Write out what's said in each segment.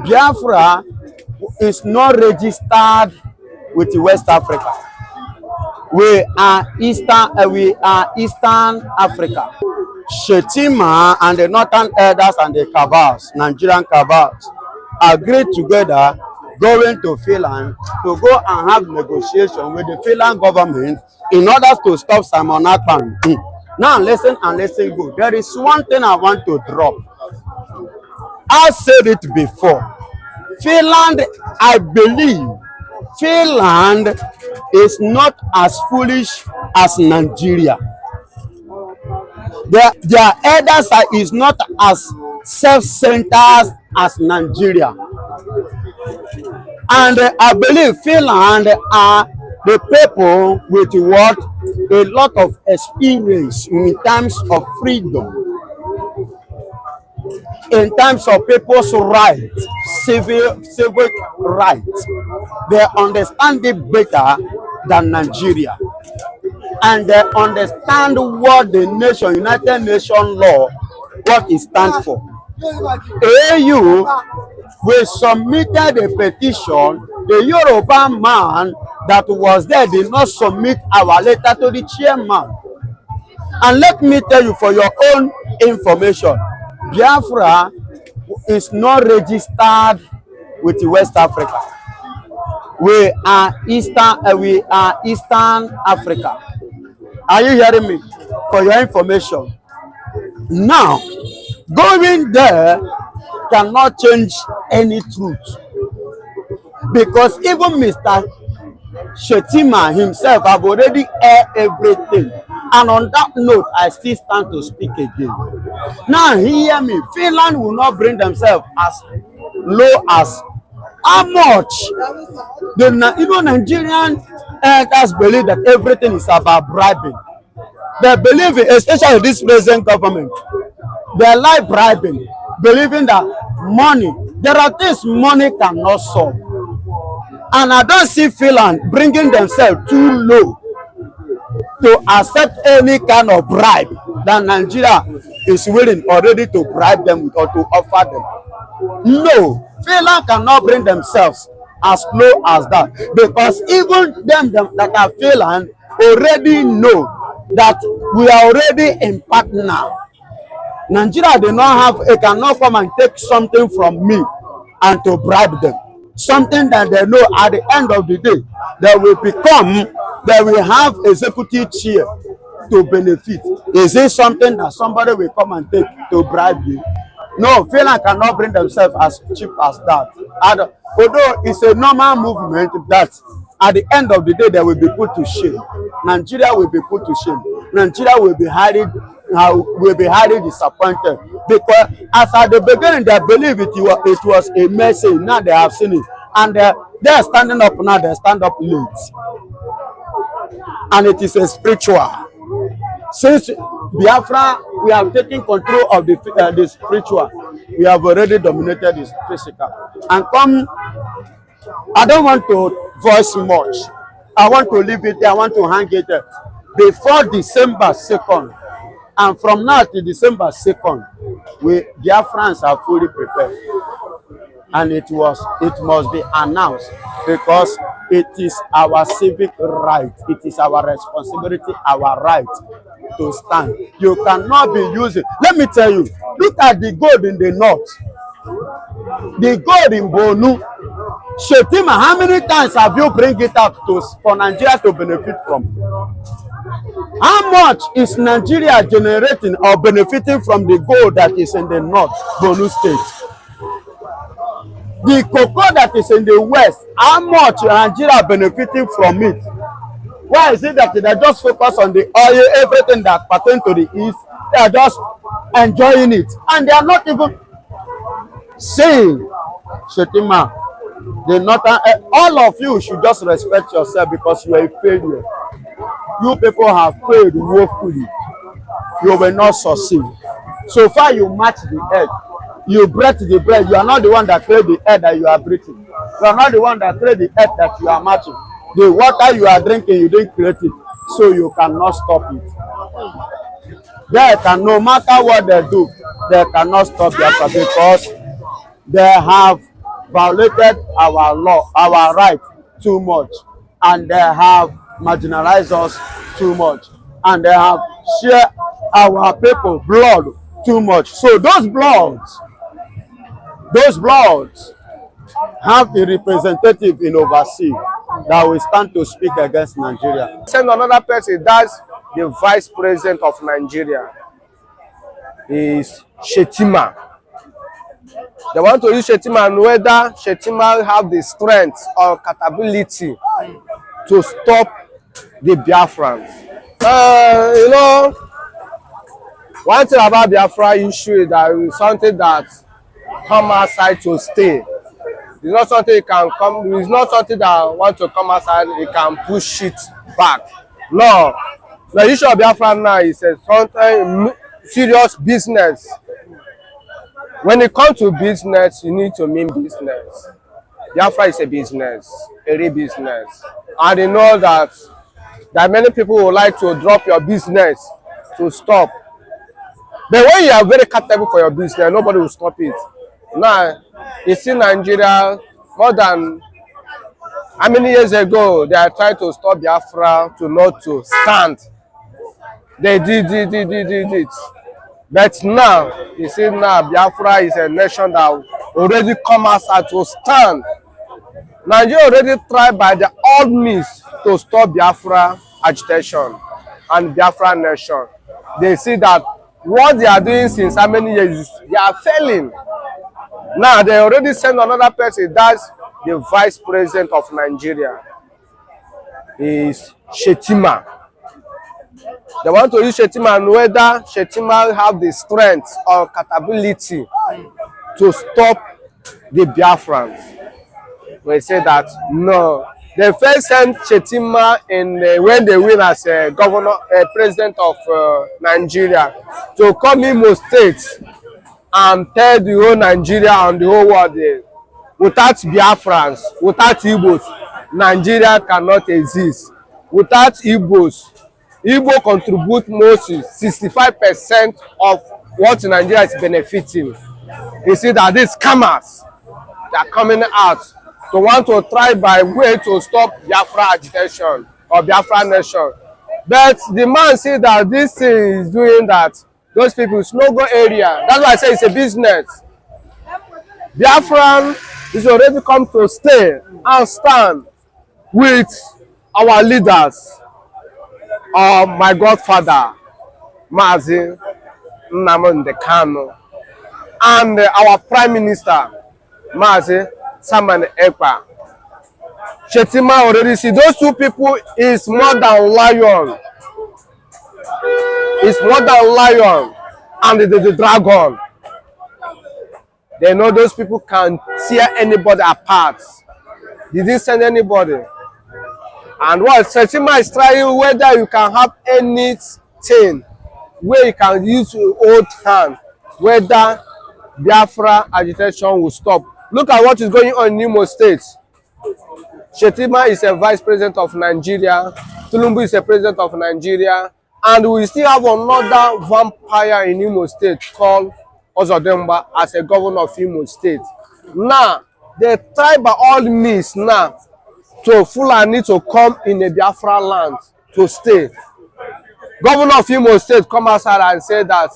Biafra is not registered with West Africa. We are Eastern Africa. Shettima and the Northern Elders and the Cabals, Nigerian Cabals, agreed together going to Finland to go and have negotiation with the Finland government in order to stop Simon Ekpa. Now listen and listen good. There is one thing I want to drop. I said it before. Finland, I believe, Finland is not as foolish as Nigeria. Their elders is not as self-centered as Nigeria. And I believe Finland are the people with what a lot of experience in terms of freedom, in terms of people's rights, civic rights. They understand it better than Nigeria. And they understand what the nation, United Nations law, what it stands for. AU, we submitted a petition. The European man that was there did not submit our letter to the chairman. And let me tell you for your own information, Biafra is not registered with West Africa. We are Eastern Africa. Are you hearing me? For your information. Now, going there cannot change any truth. Because even Mr. Shettima himself have already aired everything. And on that note, I still stand to speak again. Now, hear me. Finland will not bring themselves as low as how much the Nigerian elders believe that everything is about bribing. They believe it, especially this present government. They like bribing, believing that money, there are things money cannot solve. And I don't see Finland bringing themselves too low to accept any kind of bribe that Nigeria is willing already to bribe them with or to offer them. No, Finland cannot bring themselves as low as that, because even them that are Finland already know that we are already in partner. Nigeria do not have, it cannot come and take something from me and to bribe them. Something that they know at the end of the day they will have executive chair to benefit. Is it something that somebody will come and take to bribe you? No, Finland cannot bring themselves as cheap as that. And although it's a normal movement that at the end of the day they will be put to shame. Nigeria will be put to shame. Nigeria will be highly disappointed, because as at the beginning they believe it was a message. Now they have seen it, and they're standing up now. They stand up late, and it is a spiritual. Since Biafra, we have taken control of the spiritual. We have already dominated the physical. And I don't want to voice much. I want to leave it there. I want to hang it there. Before December 2nd, and from now to December 2nd, Biafrans are fully prepared. And it must be announced, because it is our civic right. It is our responsibility, our right to stand. You cannot be using. Let me tell you, look at the gold in the north, the gold in Bonu. Shettima, how many times have you bring it out for Nigeria to benefit from? How much is Nigeria generating or benefiting from the gold that is in the north, Bonu state? The cocoa that is in the west, how much Nigeria benefiting from it? Why is it that they just focus on the oil, everything that pertains to the east? They are just enjoying it, and they are not even saying, Shettima, all of you should just respect yourself, because you are a failure. You people have failed woefully. You will not succeed. So far you match the earth. You breathe the breath. You are not the one that created the air that you are breathing. You are not the one that created the earth that you are matching. The water you are drinking, you didn't create it, so you cannot stop it. No matter what they do, they cannot stop Biafra, because they have violated our law, our right too much, and they have marginalized us too much, and they have shared our people blood too much. So those bloods have a representative in overseas that will stand to speak against Nigeria. Send another person, that's the vice president of Nigeria, is Shettima. They want to use Shettima, and whether Shettima have the strength or capability to stop the Biafrans. You know, one thing about Biafra issue is that it's something that come outside to stay. It's not something you can come. It's not something that want to come outside. You can push it back. No, the issue of Biafra now is something serious business. When it comes to business, you need to mean business. Biafra is a business, a real business, and you know that many people would like to drop your business to stop. But when you are very capable for your business, nobody will stop it. Now, you see Nigeria, more than how many years ago, they are trying to stop Biafra to stand. They did it. But now, you see now, Biafra is a nation that already come outside to stand. Nigeria already tried by the all means to stop Biafra agitation and Biafra nation. They see that what they are doing since how many years, they are failing. Now they already send another person, that's the vice president of Nigeria, is Shettima. They want to use Shettima, and whether Shettima have the strength or capability to stop the Biafrans. We say that no. They first sent Shettima when they win as a president of Nigeria, to come Imo State and tell the whole Nigeria and the whole world without Biafrans, without Igbos, Nigeria cannot exist. Without Igbos, Igbo contribute mostly 65% of what Nigeria is benefiting. You see that these scammers, they are coming out to want to try by way to stop Biafra agitation or Biafra nation. But the man see that this thing is doing that. Those people, it's no-go area. That's why I say it's a business. Biafran is already come to stay and stand with our leaders. My godfather, Mazi nnamdikanu, and our prime minister, Mazi Ekpa. Shettima already see those two people is more than lion. It's more than lion and the dragon. They know those people can tear anybody apart. They didn't send anybody. And what Shettima is trying, whether you can have anything where you can use your old hand, whether Biafra agitation will stop. Look at what is going on in Imo State. Shettima is a vice president of Nigeria. Tinubu is a president of Nigeria. And we still have another vampire in Imo State called Ozodemba as a governor of Imo State. Now, they try by all means now to Fulani to come in the Biafra land to stay. Governor of Imo State come outside and say that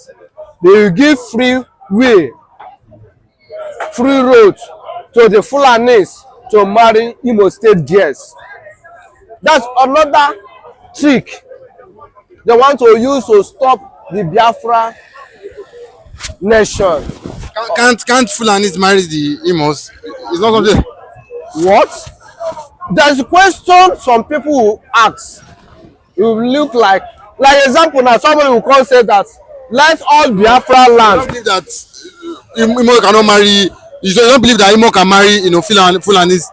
they will give free road to the Fulanis to marry Imo State girls. That's another trick they want to use to stop the Biafra nation. Can't Fulanis marry the Imos? It's not going to. What? There's a question some people will ask. It will look like example now, somebody will come say that let all Biafra land. I don't believe that Imo cannot marry. You don't believe that Imo can marry, Fulanis?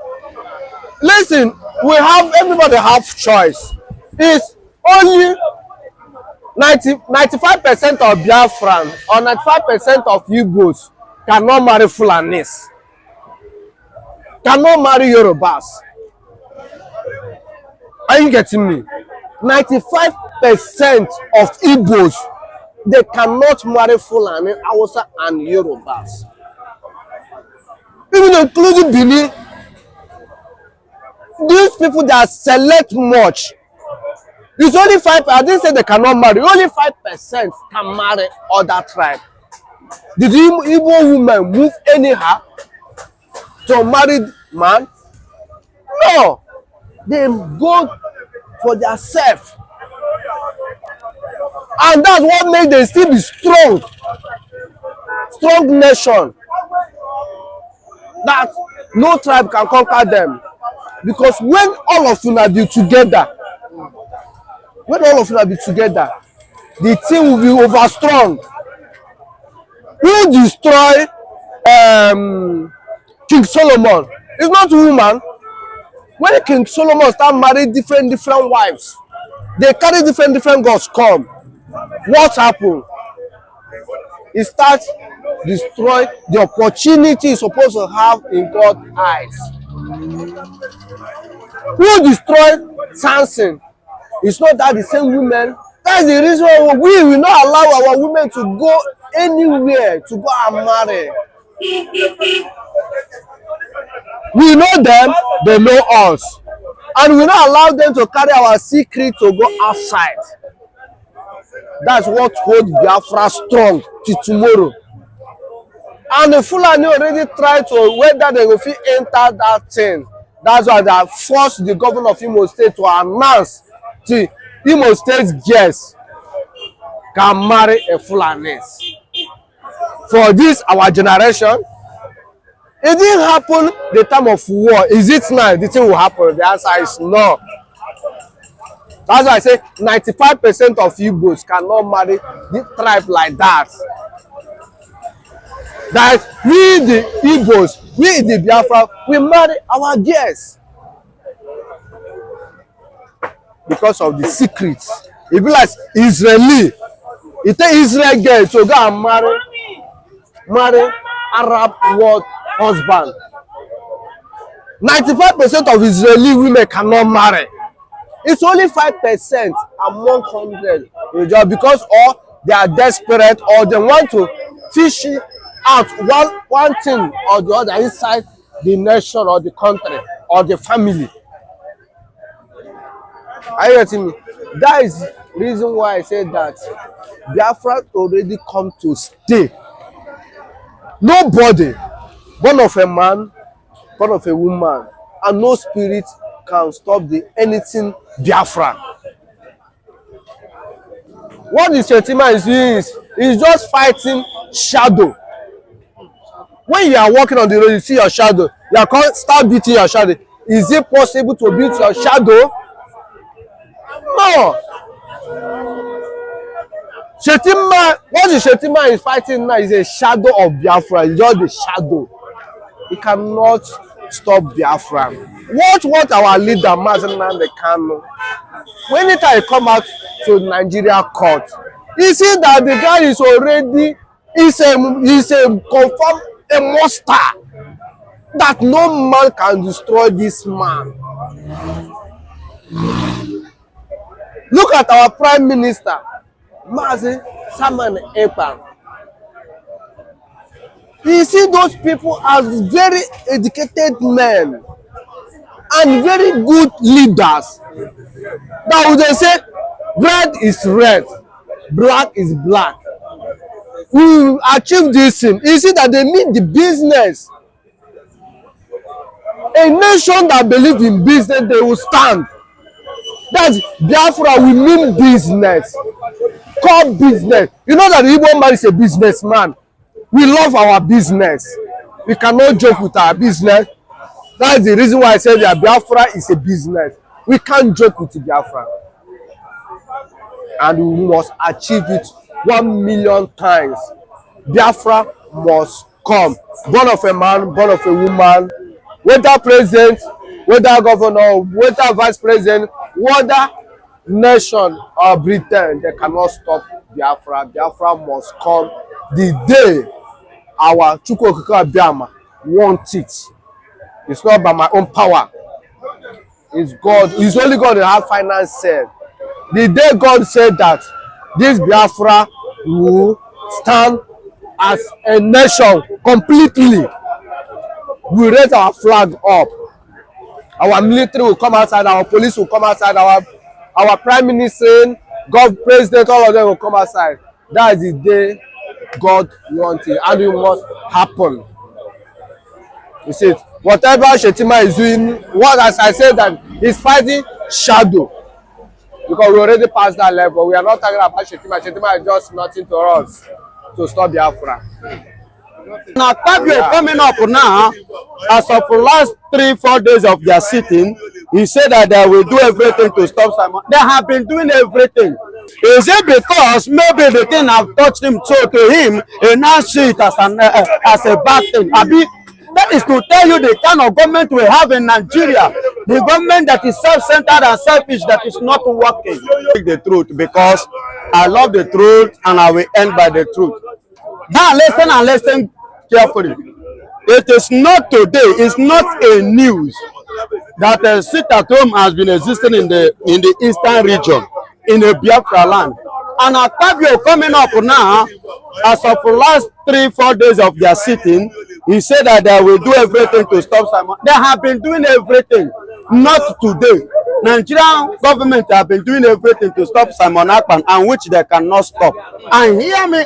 Listen, everybody have choice. It's only 95% of Biafran or 95% of Igbos cannot marry Fulanis. Cannot marry Yorubas. Are you getting me? 95% of Igbos, they cannot marry Fulani, Hausa, and Yorubas. even including Benin, these people that select much, it's only 5%. I didn't say they cannot marry. Only 5% can marry other tribe. Did the Igbo women move anyhow to a married man? No. They go for their self. And that's what makes them still be strong. Strong nation. That no tribe can conquer them. Because when all of you be together, the thing will be over strong. Who destroy King Solomon? It's not woman. When King Solomon start marrying different wives, they carry different gods come. What happened? He starts destroy the opportunity he's supposed to have in God's eyes. Who destroyed Samson? It's not that the same women. That's the reason why we will not allow our women to go anywhere to go and marry. We know them, they know us. And we will not allow them to carry our secret to go outside. That's what holds Biafra strong till tomorrow. And the Fulani already tried to, whether they will fit enter that thing. That's why they forced the governor of Imo State to announce to Imo State guests can marry a Fulani. For this, our generation, it didn't happen the time of war. Is it now the thing will happen? The answer is no. That's why I say 95% of Igbos cannot marry the tribe like that. That we the Igbos, we the Biafra, we marry our guests. Because of the secrets. It be like Israeli. It take Israel girl to go and marry Arab world husband. 95% of Israeli women cannot marry. It's only 5% among 100 because or they are desperate or they want to fish out one thing or the other inside the nation or the country or the family. Are you getting me? That is the reason why I said that Biafra already come to stay. Nobody, born of a man, born of a woman, and no spirit can stop the anything Biafra. What the Shettima is doing is just fighting shadow. When you are walking on the road, you see your shadow, you are called start beating your shadow. Is it possible to beat your shadow? No. Shettima, what the Shettima is fighting now is a shadow of Biafra. It's just the shadow. It cannot stop Biafra. Watch what our leader, nnamdikanu, when it come out to Nigeria court, you see that the guy is already, he's a confirmed a monster. That no man can destroy this man. Look at our Prime Minister, Ekpa. You see those people as very educated men and very good leaders. That would they say, red is red, black is black. We will achieve this thing. You see that they mean the business. A nation that believes in business, they will stand. That's Biafra, we mean business. Core business. You know that the Igbo man is a businessman. We love our business. We cannot joke with our business. That's the reason why I said that Biafra is a business. We can't joke with Biafra. And we must achieve it 1,000,000 times. Biafra must come. Born of a man, born of a woman, whether president, whether governor, whether vice president, whether nation or Britain, they cannot stop Biafra. Biafra must come the day our Chukwuokike Abiyama wants it. It's not by my own power. It's God. It's only God that has final say. The day God said that this Biafra will stand as a nation completely, we raise our flag up. Our military will come outside, our police will come outside, our prime minister, God, president, all of them will come outside. That is the day God wants it, and it must happen. You see, whatever Shettima is doing, what as I said, that he's fighting shadow, because we already passed that level. We are not talking about Shettima. Shettima is just nothing to us to stop Biafra. Now, Cabals coming up now, as of the last 3-4 days of their sitting, he said that they will do everything to stop Simon. They have been doing everything. Is it because maybe the thing have touched him, so to him, he now see it as a bad thing? That is to tell you the kind of government we have in Nigeria. The government that is self-centered and selfish, that is not working. The truth, because I love the truth and I will end by the truth. Now listen and listen carefully. It is not today, it's not a news that a sit at home has been existing in the eastern region, in a Biafra land. And a Cabals coming up now, as of the last 3-4 days of their sitting, he said that they will do everything to stop Simon. They have been doing everything, not today. Nigerian government have been doing everything to stop Simon Ekpa, and which they cannot stop. And hear me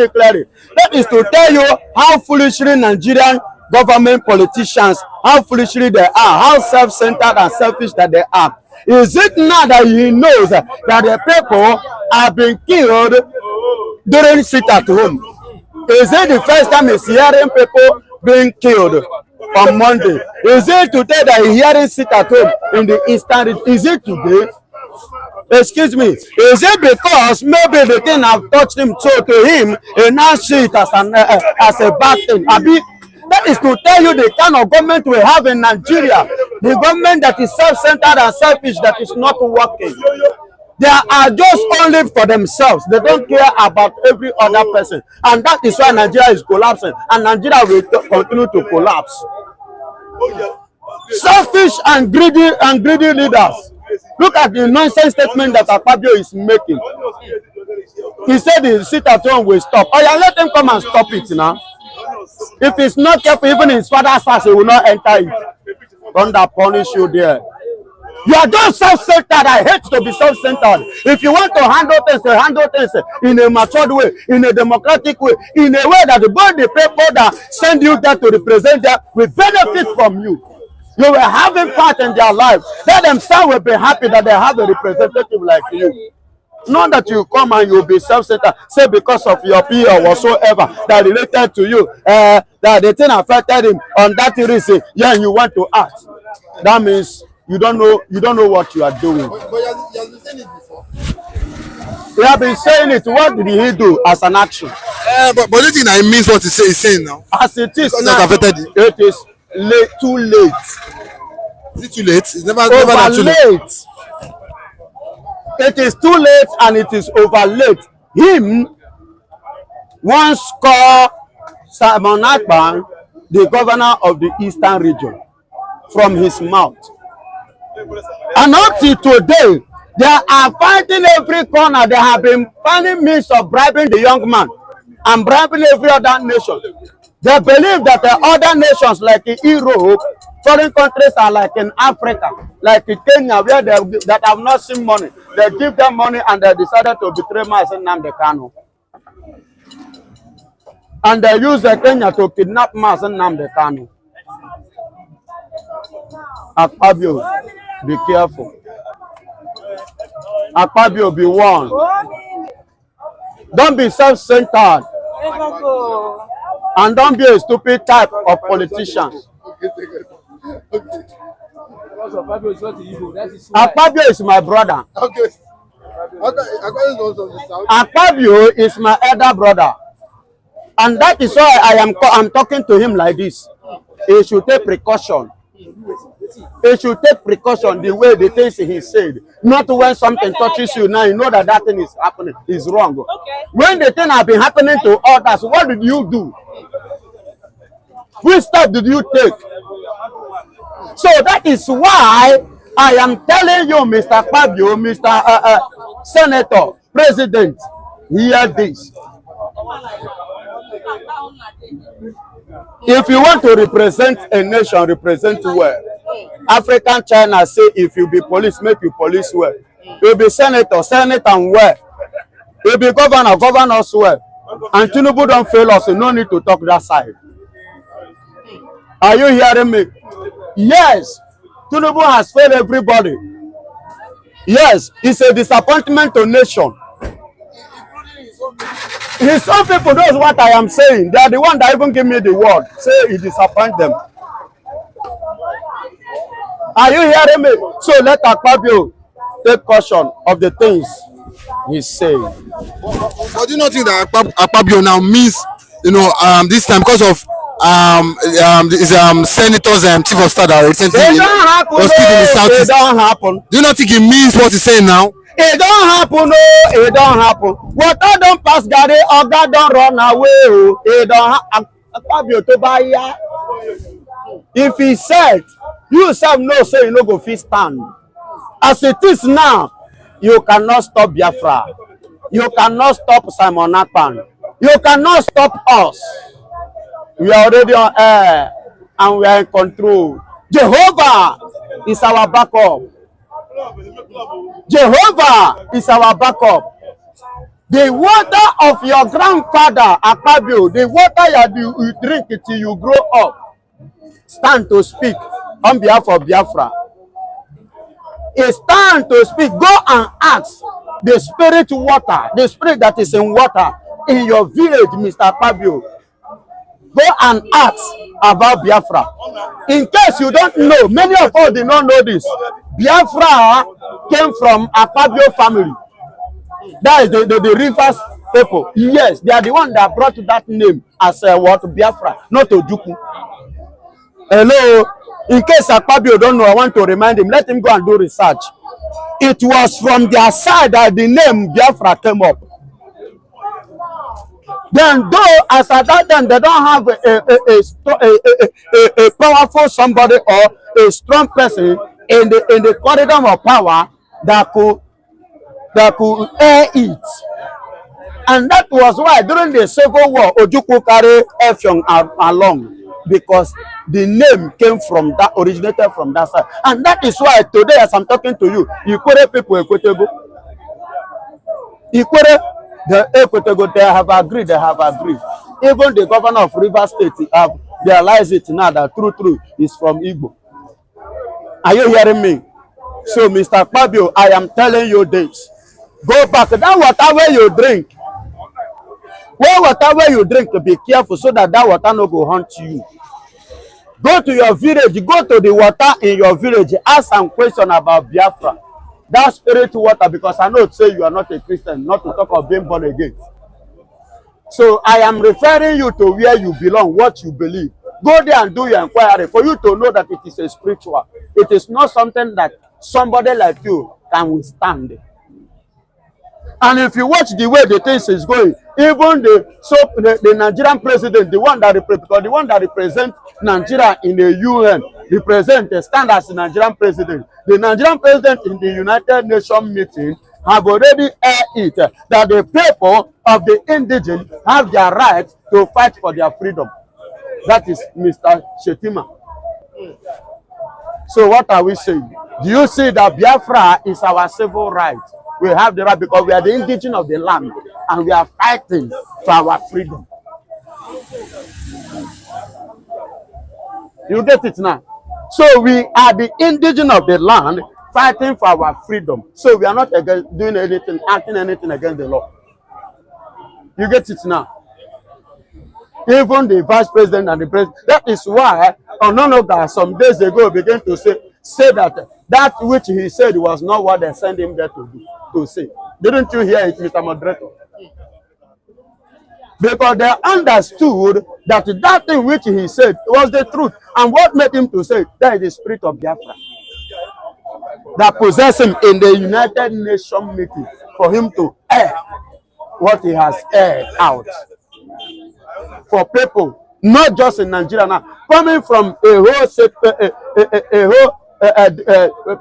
clearly. That is to tell you how foolishly Nigerian government politicians, how foolishly they are, how self-centered and selfish that they are. Is it now that he knows that the people have been killed during sit at home? Is it the first time he's hearing people being killed on Monday? Is it today that he's hearing sit at home in the eastern region? Is it today? Excuse me. Is it because maybe the thing have touched him, so to him, he now see it as a bad thing? That is to tell you the kind of government we have in Nigeria. The government that is self-centered and selfish, that is not working. They are just only for themselves. They don't care about every other person. And that is why Nigeria is collapsing. And Nigeria will continue to collapse. Selfish and greedy leaders. Look at the nonsense statement that Cabals is making. He said the sit at home will stop. Oh yeah, let him come and stop it now. If he's not careful, even his father's house, he will not enter it. Thunder punish you there. You are just self-centered. I hate to be self-centered. If you want to handle things in a matured way, in a democratic way, in a way that both the people that send you there to represent them will benefit from you. You will have a part in their life. They themselves will be happy that they have a representative like you. Not that you come and you will be self-centered, say because of your peer or whatsoever that related to you, that the thing affected him on that reason, yeah, you want to act. That means you don't know what you are doing. But he has been saying it before. He has been saying it. What did he do as an action? But do you think that it means what he's saying now? As it is now, it is too late. Is it too late? It's never over too late. It is too late and it is over late. Him once called Simon Ekpa the governor of the eastern region from his mouth. And up to today, they are fighting every corner. They have been finding means of bribing the young man and bribing every other nation. They believe that the other nations like in Europe, foreign countries are like in Africa, like in Kenya, where that have not seen money. They give them money and they decided to betray nnamdikanu. And they use Kenya to kidnap nnamdikanu. Cabals, be careful. Cabals, be warned. Don't be self-centered. And don't be a stupid type of politicians. Cabals is my brother. Okay. Cabals is my elder brother. And that is why I'm talking to him like this. He should take precaution. He should take precaution the way the things he said. Not when something touches you now, you know that thing is happening. Is wrong. Okay. When the thing has been happening to others, what did you do? Which step did you take? So that is why I am telling you, Mr. Cabals, Mr. Senator, President, hear this. If you want to represent a nation, represent well. African China say if you be police, make you police well. You be senator, senate and well. You be governor, govern us well. And Tinubu don't fail us, so no need to talk that side. Are you hearing me? Yes, Tinubu has failed everybody. Yes, it's a disappointment to nation. His own people knows what I am saying. They are the one that even give me the word. Say he disappoint them. Are you hearing me? So let Akpabio take caution of the things he's saying. But do you not think that Akpabio now means, this time because of his senators and chief of staff that recently It don't happen. It don't happen. Do you not think it means what he's saying now? It don't happen. No, it don't happen. Water don't pass Gary, Oga don't run away. Oh, it don't happen. Akpabio to buy ya. If he said, you self know say you no go fit stand. As it is now, you cannot stop Biafra. You cannot stop Simon Akpan. You cannot stop us. We are already on air and we are in control. Jehovah is our backup. Jehovah is our backup. The water of your grandfather, Akpabio, the water you drink till you grow up, stand to speak on behalf of Biafra. It's time to speak. Go and ask the spirit water, the spirit that is in water in your village, Mr. Akpabio. Go and ask about Biafra. In case you don't know, many of us did not know this. Biafra came from Akpabio family. That is the rivers people. Yes, they are the one that brought that name as what Biafra, not Ojuku. Hello. In case Akpabio don't know, I want to remind him, let him go and do research. It was from their side that the name Biafra came up. Then though, as at that time, they don't have a powerful somebody or a strong person in the corridor of power that could air it. And that was why during the Civil War, Ojukwu carried Effiong along. Because the name came from that, originated from that side. And that is why today, as I'm talking to you, Ikwere people equitable. Ikwere, the equitable, they have agreed. Even the governor of Rivers State have realized it now that true is from Igbo. Are you hearing me? So, Mr. Akpabio, I am telling you this. Go back. That water where you drink. Whatever you drink, be careful so that water no go hunt you. Go to your village, go to the water in your village, ask some question about Biafra. That spirit water, because I know say you are not a Christian, not to talk of being born again. So I am referring you to where you belong, what you believe. Go there and do your inquiry for you to know that it is a spiritual. It is not something that somebody like you can withstand. And if you watch the way the things is going, even the Nigerian president, the one that represents Nigeria in the UN, stand as the Nigerian president. The Nigerian president in the United Nations meeting have already aired it that the people of the indigenous have their right to fight for their freedom. That is Mr. Shettima. So what are we saying? Do you see that Biafra is our civil right? We have the right because we are the indigenous of the land and we are fighting for our freedom. You get it now? So we are the indigenous of the land fighting for our freedom. So we are not doing anything, acting anything against the law. You get it now? Even the vice president and the president. That is why Ononoga some days ago began to say that which he said was not what they sent him there to say. Didn't you hear it, Mr. Moderator? Because they understood that thing which he said was the truth. And what made him to say that is the spirit of Biafra that possessed him in the United Nations meeting for him to air what he has aired out. For people, not just in Nigeria now, coming from a whole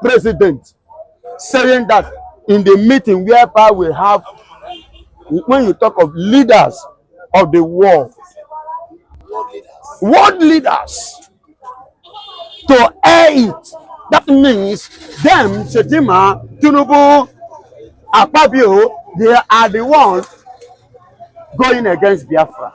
president saying that in the meeting whereby we have, when you talk of leaders of the world, world leaders to air it. That means them, Shettima, Tinubu, Akpabio, they are the ones going against Biafra.